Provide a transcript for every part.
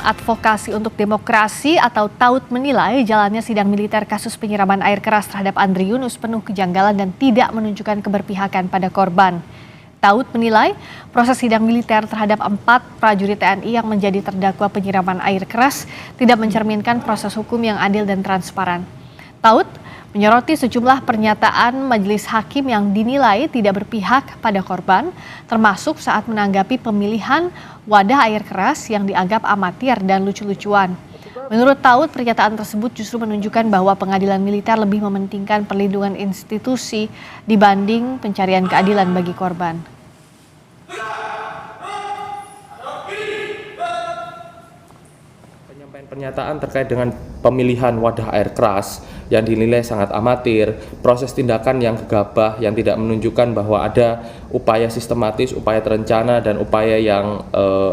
Advokasi untuk Demokrasi atau TAUD menilai jalannya sidang militer kasus penyiraman air keras terhadap Andri Yunus penuh kejanggalan dan tidak menunjukkan keberpihakan pada korban. TAUD menilai proses sidang militer terhadap 4 prajurit TNI yang menjadi terdakwa penyiraman air keras tidak mencerminkan proses hukum yang adil dan transparan. TAUD menyoroti sejumlah pernyataan majelis hakim yang dinilai tidak berpihak pada korban, termasuk saat menanggapi pemilihan wadah air keras yang dianggap amatir dan lucu-lucuan. Menurut TAUD, pernyataan tersebut justru menunjukkan bahwa pengadilan militer lebih mementingkan perlindungan institusi dibanding pencarian keadilan bagi korban. Pernyataan terkait dengan pemilihan wadah air keras yang dinilai sangat amatir, proses tindakan yang gegabah yang tidak menunjukkan bahwa ada upaya sistematis, upaya terencana dan upaya yang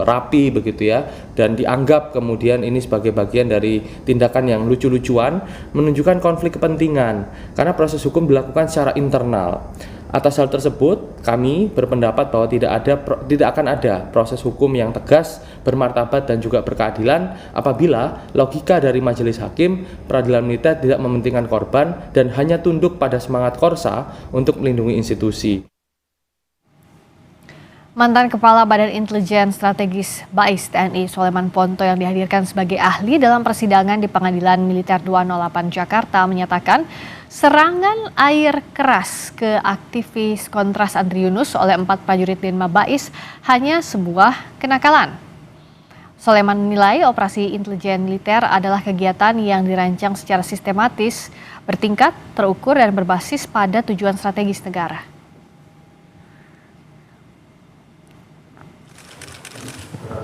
rapi begitu ya, dan dianggap kemudian ini sebagai bagian dari tindakan yang lucu-lucuan, menunjukkan konflik kepentingan karena proses hukum dilakukan secara internal. Atas hal tersebut, kami berpendapat bahwa tidak akan ada proses hukum yang tegas, bermartabat dan juga berkeadilan apabila logika dari majelis hakim, peradilan militer tidak mementingkan korban dan hanya tunduk pada semangat korsa untuk melindungi institusi. Mantan Kepala Badan Intelijen Strategis BAIS TNI Soleman Ponto yang dihadirkan sebagai ahli dalam persidangan di Pengadilan Militer 208 Jakarta menyatakan serangan air keras ke aktivis Kontras Andri Yunus oleh 4 prajurit Denma BAIS hanya sebuah kenakalan. Soleman menilai operasi intelijen militer adalah kegiatan yang dirancang secara sistematis, bertingkat, terukur dan berbasis pada tujuan strategis negara.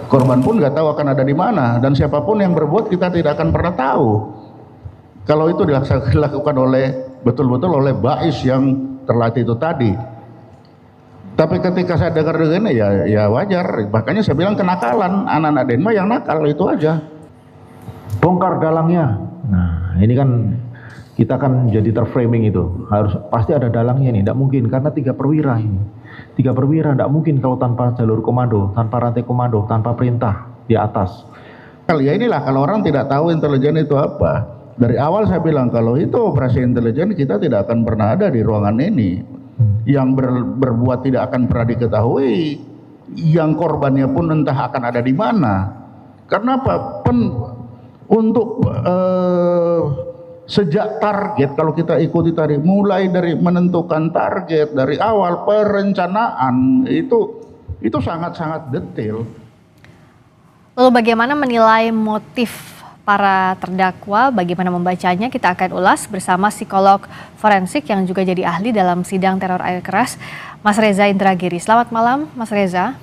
Korban pun nggak tahu akan ada di mana, dan siapapun yang berbuat kita tidak akan pernah tahu. Kalau itu dilakukan betul-betul oleh BAIS yang terlatih itu tadi. Tapi ketika saya dengar begini ya wajar, makanya saya bilang kenakalan, anak-anak Denma yang nakal itu aja. Bongkar dalangnya. Nah, ini kan kita kan jadi terframing itu. Pasti ada dalangnya nih, tidak mungkin karena 3 perwira ini. 3 perwira tidak mungkin kalau tanpa jalur komando, tanpa rantai komando, tanpa perintah di atas. Ya inilah kalau orang tidak tahu intelijen itu apa. Dari awal saya bilang kalau itu operasi intelijen kita tidak akan pernah ada di ruangan ini. Yang berbuat tidak akan pernah diketahui. Yang korbannya pun entah akan ada di mana. Karena apa? Untuk sejak target, kalau kita ikuti tadi, mulai dari menentukan target dari awal perencanaan itu sangat-sangat detail. Lalu bagaimana menilai motif para terdakwa, bagaimana membacanya, kita akan ulas bersama psikolog forensik yang juga jadi ahli dalam sidang teror air keras, Mas Reza Indragiri. Selamat malam, Mas Reza.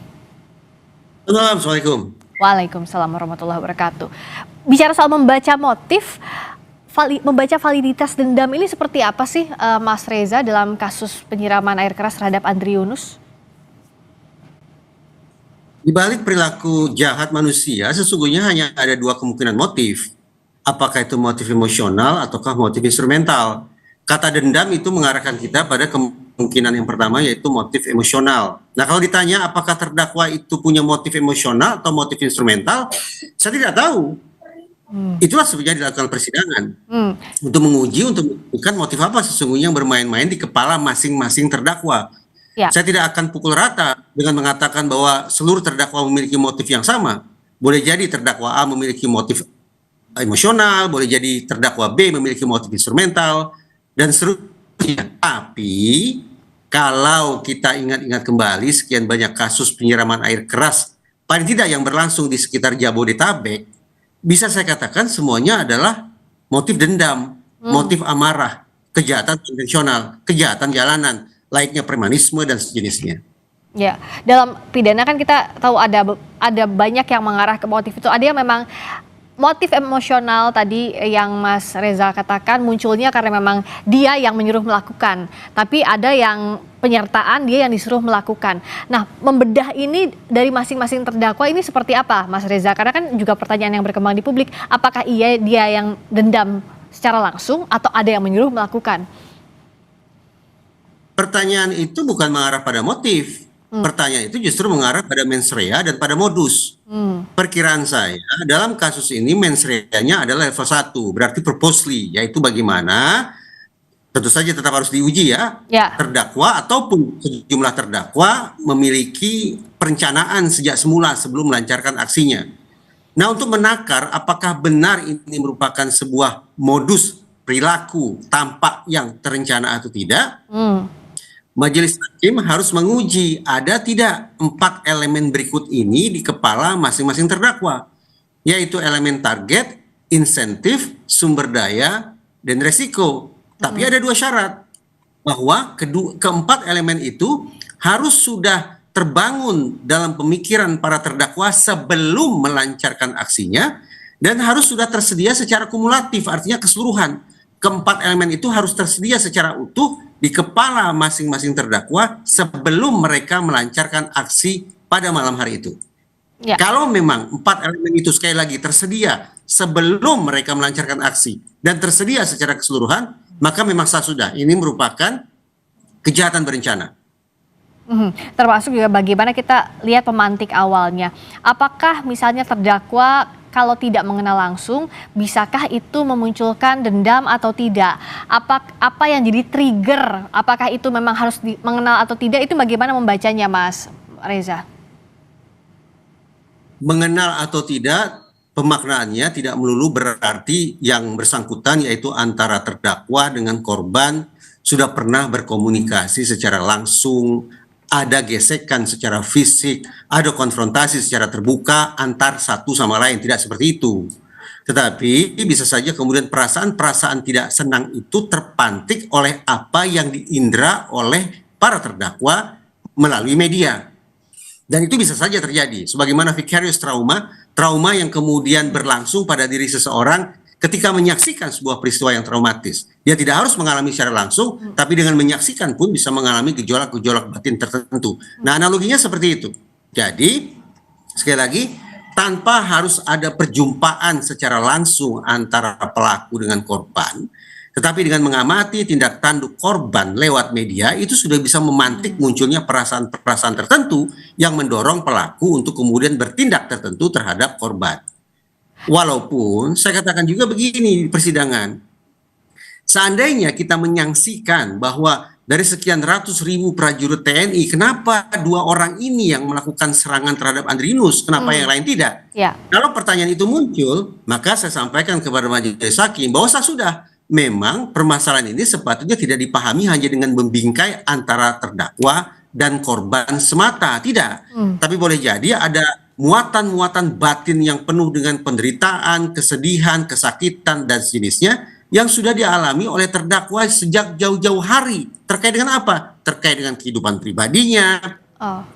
Selamat malam, Assalamualaikum. Waalaikumsalam warahmatullahi wabarakatuh. Bicara soal membaca motif, membaca validitas dendam ini seperti apa sih Mas Reza dalam kasus penyiraman air keras terhadap Andri Yunus? Di balik perilaku jahat manusia, sesungguhnya hanya ada 2 kemungkinan motif. Apakah itu motif emosional ataukah motif instrumental? Kata dendam itu mengarahkan kita pada kemungkinan yang pertama, yaitu motif emosional. Nah, kalau ditanya apakah terdakwa itu punya motif emosional atau motif instrumental, saya tidak tahu. Itulah sebenarnya dilakukan persidangan untuk menguji, untuk menentukan motif apa sesungguhnya yang bermain-main di kepala masing-masing terdakwa. Ya. Saya tidak akan pukul rata dengan mengatakan bahwa seluruh terdakwa memiliki motif yang sama. Boleh jadi terdakwa A memiliki motif emosional, boleh jadi terdakwa B memiliki motif instrumental, dan seterusnya. Tapi kalau kita ingat-ingat kembali sekian banyak kasus penyiraman air keras, paling tidak yang berlangsung di sekitar Jabodetabek, bisa saya katakan semuanya adalah motif dendam, motif amarah, kejahatan konvensional, kejahatan jalanan, layaknya premanisme dan sejenisnya. Ya, dalam pidana kan kita tahu ada banyak yang mengarah ke motif itu. Ada yang memang motif emosional tadi yang Mas Reza katakan munculnya karena memang dia yang menyuruh melakukan. Tapi ada yang penyertaan dia yang disuruh melakukan. Nah, membedah ini dari masing-masing terdakwa ini seperti apa, Mas Reza? Karena kan juga pertanyaan yang berkembang di publik, apakah dia yang dendam secara langsung atau ada yang menyuruh melakukan? Pertanyaan itu bukan mengarah pada motif, Pertanyaan itu justru mengarah pada mens rea dan pada modus. Perkiraan saya dalam kasus ini mens rea-nya adalah level 1, berarti purposely, yaitu bagaimana tentu saja tetap harus diuji ya, Ya. terdakwa ataupun sejumlah terdakwa memiliki perencanaan sejak semula sebelum melancarkan aksinya. Nah, untuk menakar apakah benar ini merupakan sebuah modus perilaku tampak yang terencana atau tidak, majelis hakim harus menguji ada tidak 4 elemen berikut ini di kepala masing-masing terdakwa, yaitu elemen target, insentif, sumber daya, dan resiko. Tapi ada 2 syarat, bahwa keempat elemen itu harus sudah terbangun dalam pemikiran para terdakwa sebelum melancarkan aksinya, dan harus sudah tersedia secara kumulatif, artinya keseluruhan. Keempat elemen itu harus tersedia secara utuh di kepala masing-masing terdakwa sebelum mereka melancarkan aksi pada malam hari itu. Ya. Kalau memang 4 elemen itu sekali lagi tersedia sebelum mereka melancarkan aksi dan tersedia secara keseluruhan, maka memang sah sudah. Ini merupakan kejahatan berencana. Termasuk juga bagaimana kita lihat pemantik awalnya. Apakah misalnya terdakwa kalau tidak mengenal langsung, bisakah itu memunculkan dendam atau tidak? Apa yang jadi trigger? Apakah itu memang harus mengenal atau tidak? Itu bagaimana membacanya, Mas Reza? Mengenal atau tidak, pemaknaannya tidak melulu berarti yang bersangkutan yaitu antara terdakwa dengan korban sudah pernah berkomunikasi secara langsung, ada gesekan secara fisik, ada konfrontasi secara terbuka antar satu sama lain, tidak seperti itu. Tetapi bisa saja kemudian perasaan-perasaan tidak senang itu terpantik oleh apa yang diindra oleh para terdakwa melalui media. Dan itu bisa saja terjadi, sebagaimana vicarious trauma yang kemudian berlangsung pada diri seseorang ketika menyaksikan sebuah peristiwa yang traumatis. Dia tidak harus mengalami secara langsung, tapi dengan menyaksikan pun bisa mengalami gejolak-gejolak batin tertentu. Nah, analoginya seperti itu. Jadi, sekali lagi, tanpa harus ada perjumpaan secara langsung antara pelaku dengan korban, tetapi dengan mengamati tindak tanduk korban lewat media, itu sudah bisa memantik munculnya perasaan-perasaan tertentu yang mendorong pelaku untuk kemudian bertindak tertentu terhadap korban. Walaupun saya katakan juga begini di persidangan, seandainya kita menyaksikan bahwa dari sekian ratus ribu prajurit TNI, kenapa 2 orang ini yang melakukan serangan terhadap Adrianus, kenapa yang lain tidak? Ya. Kalau pertanyaan itu muncul, maka saya sampaikan kepada majelis hakim bahwa sudah memang permasalahan ini sepatutnya tidak dipahami hanya dengan membingkai antara terdakwa dan korban semata, tidak. Tapi boleh jadi ada muatan-muatan batin yang penuh dengan penderitaan, kesedihan, kesakitan, dan sejenisnya yang sudah dialami oleh terdakwa sejak jauh-jauh hari. Terkait dengan apa? Terkait dengan kehidupan pribadinya,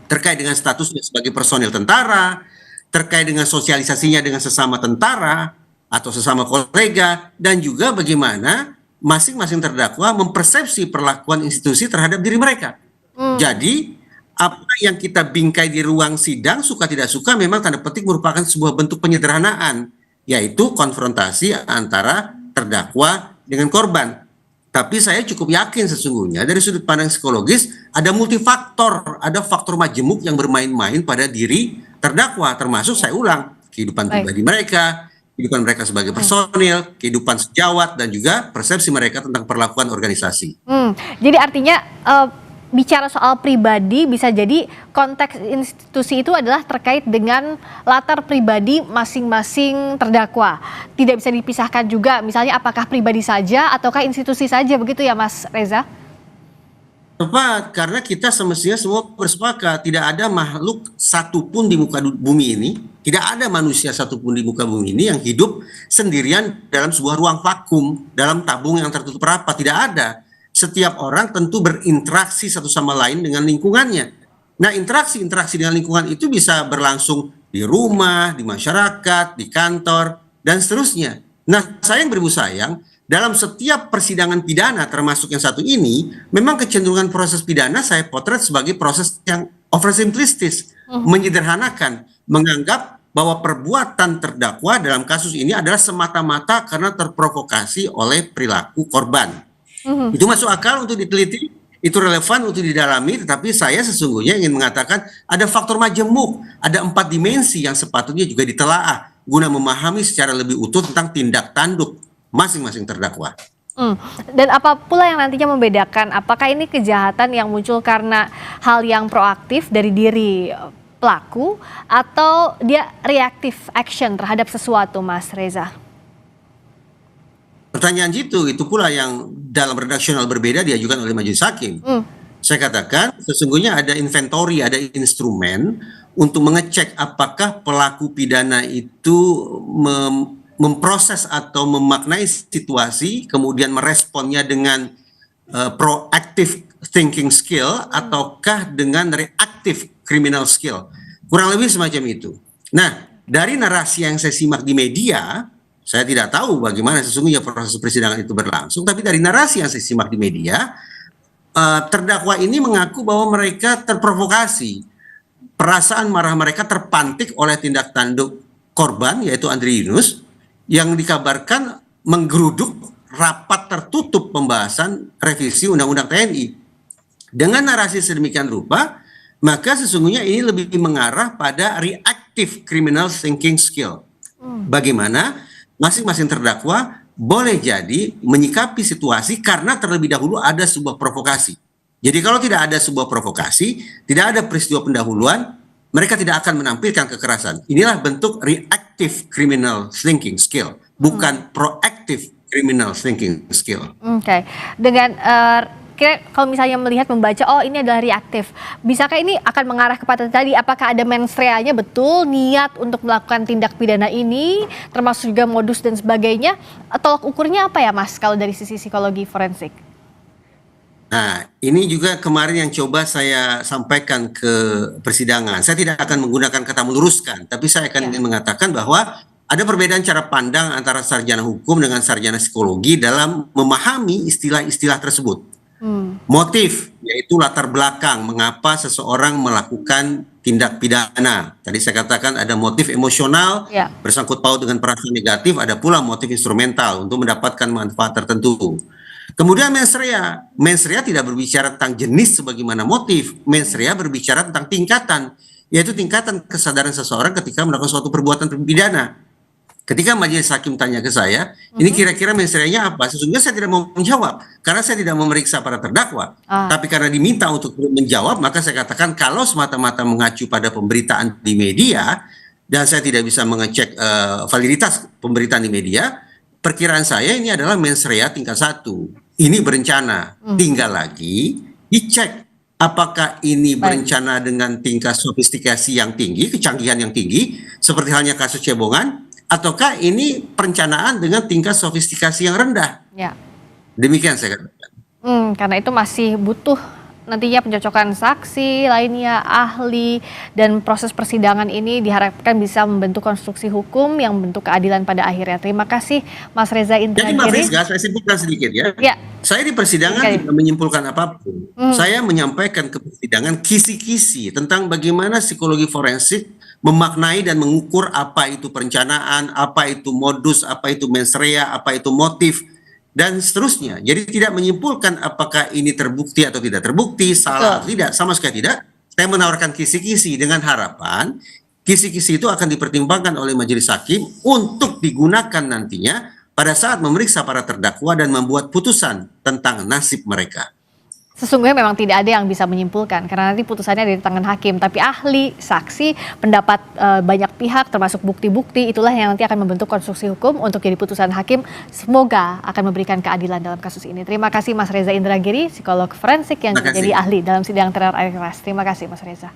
terkait dengan statusnya sebagai personil tentara, terkait dengan sosialisasinya dengan sesama tentara atau sesama kolega, dan juga bagaimana masing-masing terdakwa mempersepsi perlakuan institusi terhadap diri mereka. Jadi apa yang kita bingkai di ruang sidang, suka tidak suka, memang tanda petik merupakan sebuah bentuk penyederhanaan, yaitu konfrontasi antara terdakwa dengan korban. Tapi saya cukup yakin sesungguhnya dari sudut pandang psikologis ada multifaktor, ada faktor majemuk yang bermain-main pada diri terdakwa, termasuk saya ulang, kehidupan pribadi mereka, kehidupan mereka sebagai personil, kehidupan sejawat, dan juga persepsi mereka tentang perlakuan organisasi. Jadi artinya bicara soal pribadi, bisa jadi konteks institusi itu adalah terkait dengan latar pribadi masing-masing terdakwa. Tidak bisa dipisahkan juga, misalnya apakah pribadi saja ataukah institusi saja, begitu ya Mas Reza? Tepat, karena kita semestinya semua bersepakat tidak ada makhluk satupun di muka bumi ini, tidak ada manusia satupun di muka bumi ini yang hidup sendirian dalam sebuah ruang vakum, dalam tabung yang tertutup rapat, tidak ada. Setiap orang tentu berinteraksi satu sama lain dengan lingkungannya. Nah, interaksi dengan lingkungan itu bisa berlangsung di rumah, di masyarakat, di kantor, dan seterusnya. Nah, sayang beribu sayang, dalam setiap persidangan pidana termasuk yang satu ini, memang kecenderungan proses pidana saya potret sebagai proses yang oversimplistis, menyederhanakan, menganggap bahwa perbuatan terdakwa dalam kasus ini adalah semata-mata karena terprovokasi oleh perilaku korban. Itu masuk akal untuk diteliti? itu relevan untuk didalami, tetapi saya sesungguhnya ingin mengatakan ada faktor majemuk, ada 4 dimensi yang sepatutnya juga ditelaah guna memahami secara lebih utuh tentang tindak tanduk masing-masing terdakwa. Dan apa pula yang nantinya membedakan apakah ini kejahatan yang muncul karena hal yang proaktif dari diri pelaku atau dia reactive action terhadap sesuatu, Mas Reza? Pertanyaan itu pula yang dalam redaksional berbeda diajukan oleh majelis hakim. Saya katakan sesungguhnya ada inventory, ada instrumen untuk mengecek apakah pelaku pidana itu memproses atau memaknai situasi, kemudian meresponnya dengan proactive thinking skill ataukah dengan reactive criminal skill. Kurang lebih semacam itu. Nah, dari narasi yang saya simak di media, saya tidak tahu bagaimana sesungguhnya proses persidangan itu berlangsung, tapi dari narasi yang saya simak di media, terdakwa ini mengaku bahwa mereka terprovokasi. Perasaan marah mereka terpantik oleh tindak tanduk korban, yaitu Andri Yunus, yang dikabarkan menggeruduk rapat tertutup pembahasan revisi Undang-Undang TNI. Dengan narasi sedemikian rupa, maka sesungguhnya ini lebih mengarah pada reactive criminal thinking skill. Bagaimana masing-masing terdakwa boleh jadi menyikapi situasi karena terlebih dahulu ada sebuah provokasi. Jadi kalau tidak ada sebuah provokasi, tidak ada peristiwa pendahuluan, mereka tidak akan menampilkan kekerasan. Inilah bentuk reactive criminal thinking skill, bukan proactive criminal thinking skill. Oke. Dengan kira kalau misalnya melihat membaca, oh ini adalah reaktif, bisakah ini akan mengarah kepada tadi, apakah ada mens reanya betul, niat untuk melakukan tindak pidana ini, termasuk juga modus dan sebagainya, tolak ukurnya apa ya Mas kalau dari sisi psikologi forensik? Nah, ini juga kemarin yang coba saya sampaikan ke persidangan. Saya tidak akan menggunakan kata meluruskan, tapi saya akan ingin mengatakan bahwa ada perbedaan cara pandang antara sarjana hukum dengan sarjana psikologi dalam memahami istilah-istilah tersebut. Motif, yaitu latar belakang mengapa seseorang melakukan tindak pidana. Tadi saya katakan ada motif emosional bersangkut paut dengan perasaan negatif, ada pula motif instrumental untuk mendapatkan manfaat tertentu. Kemudian mens rea. Mens rea tidak berbicara tentang jenis sebagaimana motif. Mens rea berbicara tentang tingkatan, yaitu tingkatan kesadaran seseorang ketika melakukan suatu perbuatan pidana. Ketika majelis hakim tanya ke saya, ini kira-kira mens rea-nya apa? Sesungguhnya saya tidak mau menjawab, karena saya tidak memeriksa para terdakwa. Tapi karena diminta untuk menjawab, maka saya katakan kalau semata-mata mengacu pada pemberitaan di media, dan saya tidak bisa mengecek validitas pemberitaan di media, perkiraan saya ini adalah mens rea tingkat 1. Ini berencana. Tinggal lagi dicek apakah ini berencana dengan tingkat sofistikasi yang tinggi, kecanggihan yang tinggi, seperti halnya kasus cebongan, ataukah ini perencanaan dengan tingkat sofistikasi yang rendah. Demikian saya katakan. Karena itu masih butuh nantinya pencocokan saksi lainnya, ahli, dan proses persidangan ini diharapkan bisa membentuk konstruksi hukum yang membentuk keadilan pada akhirnya. Terima kasih Mas Reza Indragiri. Jadi Mbak Friska, saya simpulkan sedikit ya. Saya di persidangan tidak menyimpulkan apapun. Saya menyampaikan ke persidangan kisi-kisi tentang bagaimana psikologi forensik memaknai dan mengukur apa itu perencanaan, apa itu modus, apa itu mens rea, apa itu motif, dan seterusnya. Jadi tidak menyimpulkan apakah ini terbukti atau tidak terbukti, salah atau tidak, sama sekali tidak. Saya menawarkan kisi-kisi dengan harapan kisi-kisi itu akan dipertimbangkan oleh majelis hakim untuk digunakan nantinya pada saat memeriksa para terdakwa dan membuat putusan tentang nasib mereka. Sesungguhnya memang tidak ada yang bisa menyimpulkan karena nanti putusannya ada di tangan hakim, tapi ahli, saksi, pendapat banyak pihak termasuk bukti-bukti itulah yang nanti akan membentuk konstruksi hukum untuk jadi putusan hakim. Semoga akan memberikan keadilan dalam kasus ini. Terima kasih Mas Reza Indragiri, psikolog forensik yang menjadi ahli dalam sidang teror air keras. Terima kasih Mas Reza.